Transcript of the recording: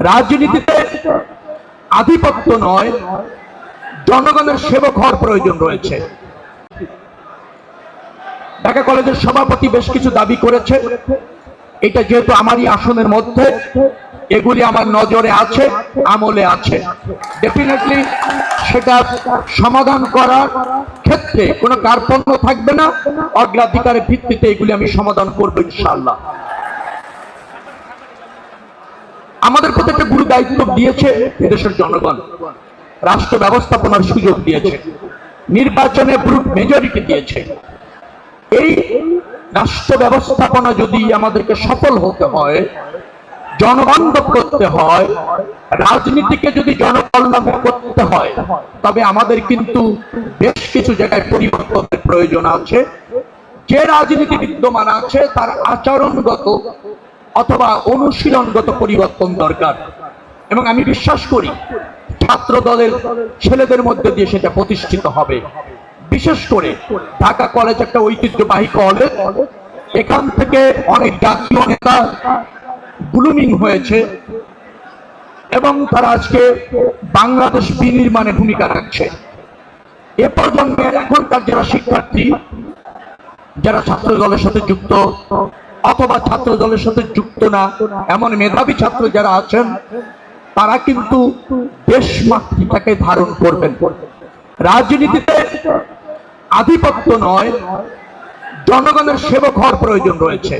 রাজনীতিতে আধিপত্য নয়, জনগণের সেবক হওয়ার প্রয়োজন রয়েছে। ঢাকা কলেজের সভাপতি বেশ কিছু দাবি করেছে, এটা যেহেতু আমারই আসনের মধ্যে, এগুলি আমার নজরে আছে, আমলে আছে। ডেফিনেটলি সেটা সমাধান করার ক্ষেত্রে কোনো কার্পণ্য থাকবে না, অগ্রাধিকারের ভিত্তিতে এগুলি আমি সমাধান করব ইনশাআল্লাহ। আমাদের প্রতি একটা গুরু দায়িত্ব দিয়েছে এদেশের জনগণ, রাষ্ট্র ব্যবস্থাপনার সুযোগ দিয়েছে, নির্বাচনে ব্রুট মেজরিটি দিয়েছে। এই রাষ্ট্র ব্যবস্থাপনা যদি আমাদেরকে সফল হতে হয়, জনবান্ধব করতে হয়, রাজনীতিকে যদি জনকল্যাণ করতে হয়, তবে আমাদের কিন্তু বেশ কিছু জায়গায় পরিবর্তনের প্রয়োজন আছে। যে রাজনীতি বিদ্যমান আছে তার আচরণগত অথবা অনুশীলনগত পরিবর্তন দরকার, এবং আমি বিশ্বাস করি ছাত্র দলের ছেলেদের মধ্যে দিয়ে সেটা প্রতিষ্ঠিত হবে। বিশেষ করে ঢাকা কলেজ একটা ঐতিহ্যবাহী কলেজ, এখান থেকে অনেক জাতীয় নেতা ব্লুমিং হয়েছে এবং তারা আজকে বাংলাদেশ বিনির্মাণে ভূমিকা রাখছে। এ প্রজন্মের এখনকার যারা শিক্ষার্থী, যারা ছাত্র দলের সাথে যুক্ত অথবা ছাত্র দলের সাথে যুক্ত না এমন মেধাবী ছাত্র যারা আছেন, তারা কিন্তু দেশমাতৃকাকে ধারণ করবেন। রাজনীতিতে আধিপত্য নয়, জনগণের সেবক হওয়ার প্রয়োজন রয়েছে।